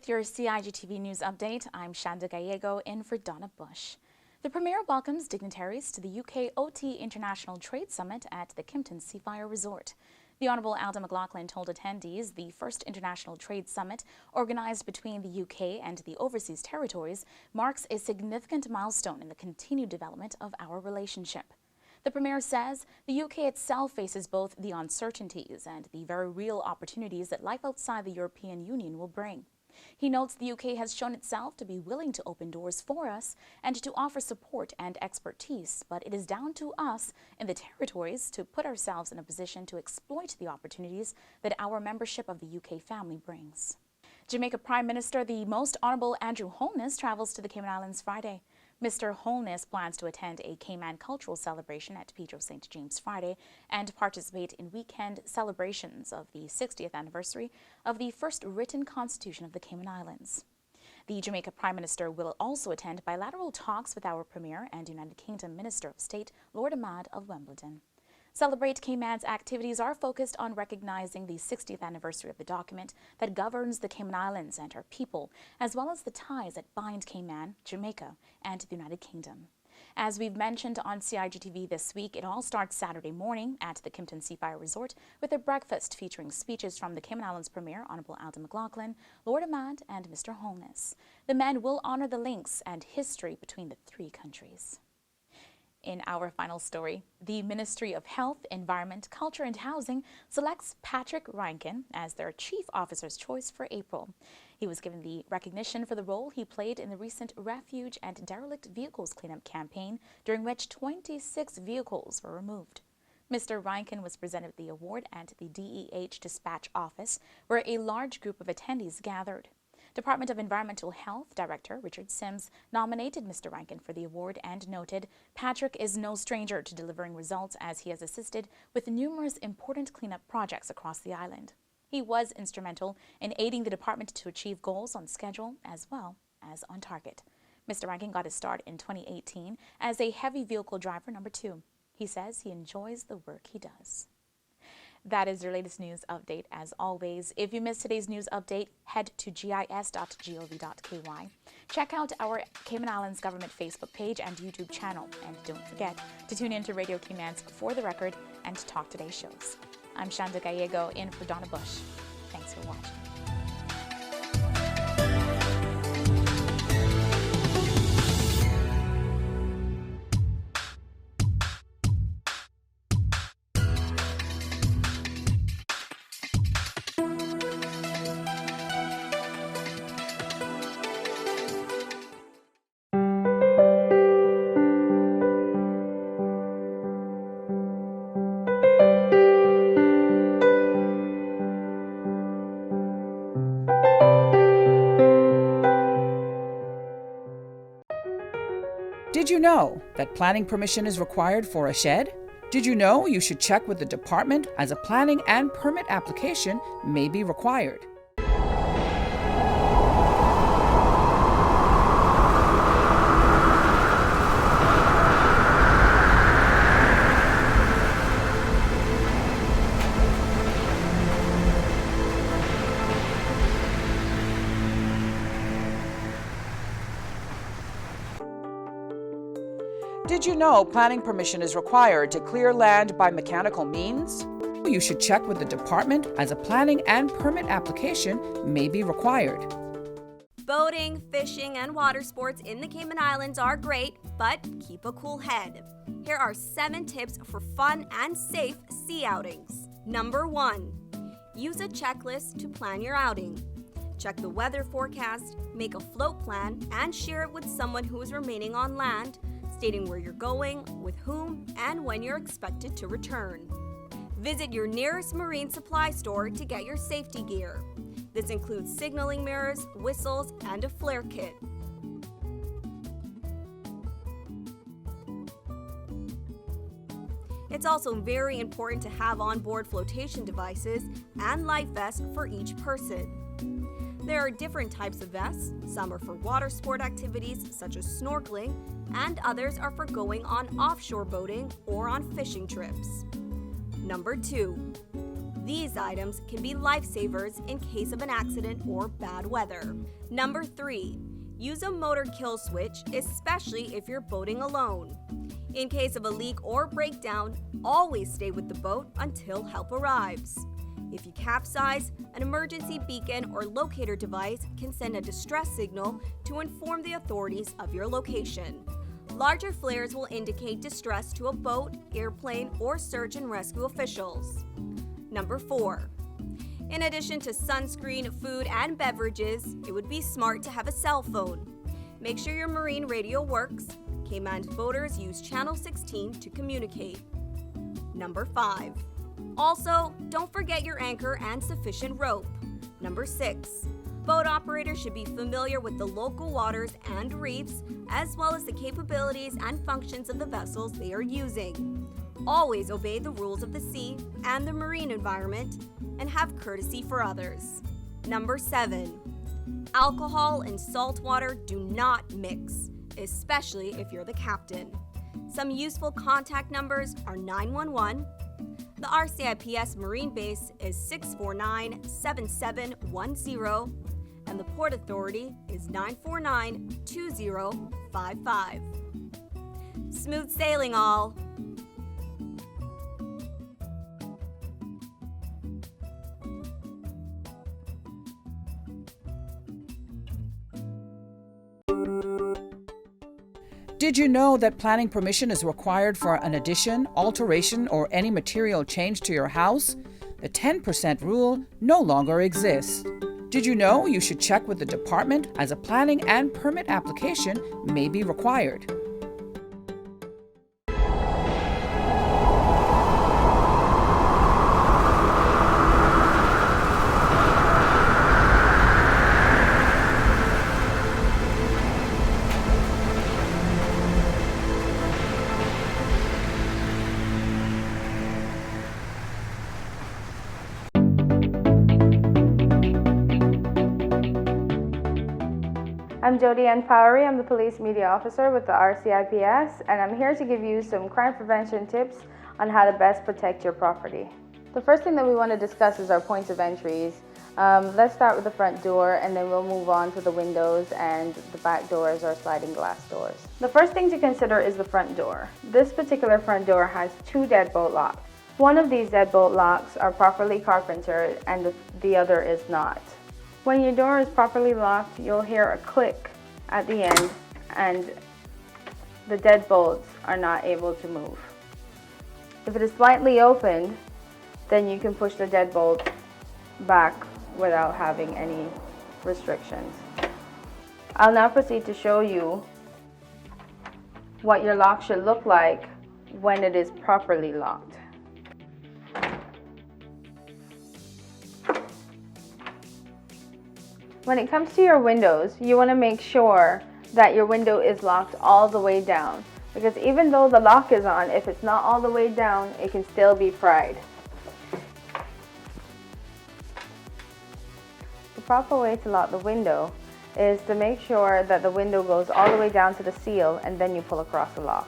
your CIGTV news update, I'm Shanda Gallego in for Donna Bush. The Premier welcomes dignitaries to the UK OT International Trade Summit at the Kimpton Seafire Resort. The Honourable Alda McLaughlin told attendees the first international trade summit organised between the UK and the overseas territories marks a significant milestone in the continued development of our relationship. The Premier says the UK itself faces both the uncertainties and the very real opportunities that life outside the European Union will bring. He notes the UK has shown itself to be willing to open doors for us and to offer support and expertise, but it is down to us in the territories to put ourselves in a position to exploit the opportunities that our membership of the UK family brings. Jamaica Prime Minister, the Most Honourable Andrew Holness, travels to the Cayman Islands Friday. Mr. Holness plans to attend a Cayman cultural celebration at Pedro St. James Friday and participate in weekend celebrations of the 60th anniversary of the first written constitution of the Cayman Islands. The Jamaica Prime Minister will also attend bilateral talks with our Premier and United Kingdom Minister of State, Lord Ahmad of Wimbledon. Celebrate Cayman's activities are focused on recognizing the 60th anniversary of the document that governs the Cayman Islands and our people, as well as the ties that bind Cayman, Jamaica, and the United Kingdom. As we've mentioned on CIGTV this week, it all starts Saturday morning at the Kimpton Seafire Resort with a breakfast featuring speeches from the Cayman Islands Premier, Honourable Alda McLaughlin, Lord Ahmad, and Mr. Holness. The men will honour the links and history between the three countries. In our final story, the Ministry of Health, Environment, Culture and Housing selects Patrick Rankin as their Chief Officer's Choice for April. He was given the recognition for the role he played in the recent refuge and derelict vehicles cleanup campaign, during which 26 vehicles were removed. Mr. Rankin was presented the award at the DEH Dispatch Office, where a large group of attendees gathered. Department of Environmental Health Director Richard Sims nominated Mr. Rankin for the award and noted, "Patrick is no stranger to delivering results as he has assisted with numerous important cleanup projects across the island. He was instrumental in aiding the department to achieve goals on schedule as well as on target." Mr. Rankin got his start in 2018 as a heavy vehicle driver number 2. He says he enjoys the work he does. That is your latest news update as always. If you missed today's news update, head to gis.gov.ky. Check out our Cayman Islands Government Facebook page and YouTube channel. And don't forget to tune in to Radio Cayman's For the Record and Talk Today shows. I'm Shanda Gallego in for Donna Bush. Thanks for watching. Did you know that planning permission is required for a shed? Did you know you should check with the department as a planning and permit application may be required? Did you know planning permission is required to clear land by mechanical means? You should check with the department as a planning and permit application may be required. Boating, fishing, and water sports in the Cayman Islands are great, but keep a cool head. Here are 7 tips for fun and safe sea outings. Number 1. Use a checklist to plan your outing. Check the weather forecast, make a float plan, and share it with someone who is remaining on land, stating where you're going, with whom, and when you're expected to return. Visit your nearest marine supply store to get your safety gear. This includes signaling mirrors, whistles, and a flare kit. It's also very important to have onboard flotation devices and life vests for each person. There are different types of vests. Some are for water sport activities such as snorkeling, and others are for going on offshore boating or on fishing trips. Number 2. These items can be lifesavers in case of an accident or bad weather. Number 3, use a motor kill switch, especially if you're boating alone. In case of a leak or breakdown, always stay with the boat until help arrives. If you capsize, an emergency beacon or locator device can send a distress signal to inform the authorities of your location. Larger flares will indicate distress to a boat, airplane, or search and rescue officials. Number 4. In addition to sunscreen, food, and beverages, it would be smart to have a cell phone. Make sure your marine radio works. Cayman boaters use Channel 16 to communicate. Number 5. Also, don't forget your anchor and sufficient rope. Number 6. Boat operators should be familiar with the local waters and reefs, as well as the capabilities and functions of the vessels they are using. Always obey the rules of the sea and the marine environment, and have courtesy for others. Number 7. Alcohol and salt water do not mix, especially if you're the captain. Some useful contact numbers are 911. The RCIPS Marine Base is 649-7710, and the Port Authority is 949-2055. Smooth sailing, all! Did you know that planning permission is required for an addition, alteration, or any material change to your house? The 10% rule no longer exists. Did you know you should check with the department as a planning and permit application may be required? I'm Jody Ann Powery. I'm the Police Media Officer with the RCIPS, and I'm here to give you some crime prevention tips on how to best protect your property. The first thing that we want to discuss is our points of entries. Let's start with the front door, and then we'll move on to the windows and the back doors or sliding glass doors. The first thing to consider is the front door. This particular front door has 2 deadbolt locks. One of these deadbolt locks are properly carpentered and the other is not. When your door is properly locked, you'll hear a click at the end and the deadbolts are not able to move. If it is slightly opened, then you can push the deadbolt back without having any restrictions. I'll now proceed to show you what your lock should look like when it is properly locked. When it comes to your windows, you want to make sure that your window is locked all the way down, because even though the lock is on, if it's not all the way down, it can still be pried. The proper way to lock the window is to make sure that the window goes all the way down to the seal and then you pull across the lock.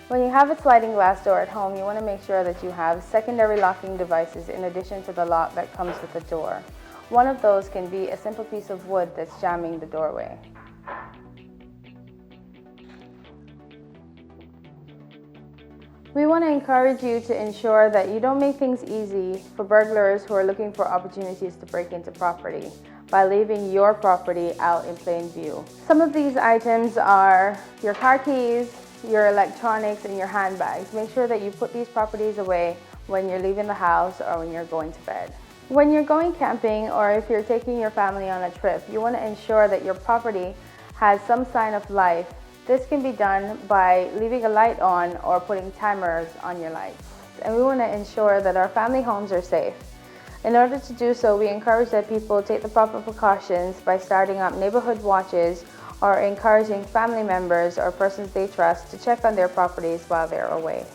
When you have a sliding glass door at home, you want to make sure that you have secondary locking devices in addition to the lock that comes with the door. One of those can be a simple piece of wood that's jamming the doorway. We want to encourage you to ensure that you don't make things easy for burglars who are looking for opportunities to break into property by leaving your property out in plain view. Some of these items are your car keys, your electronics, and your handbags. Make sure that you put these properties away when you're leaving the house or when you're going to bed. When you're going camping or if you're taking your family on a trip, you want to ensure that your property has some sign of life. This can be done by leaving a light on or putting timers on your lights. And we want to ensure that our family homes are safe. In order to do so, we encourage that people take the proper precautions by starting up neighborhood watches or encouraging family members or persons they trust to check on their properties while they're away.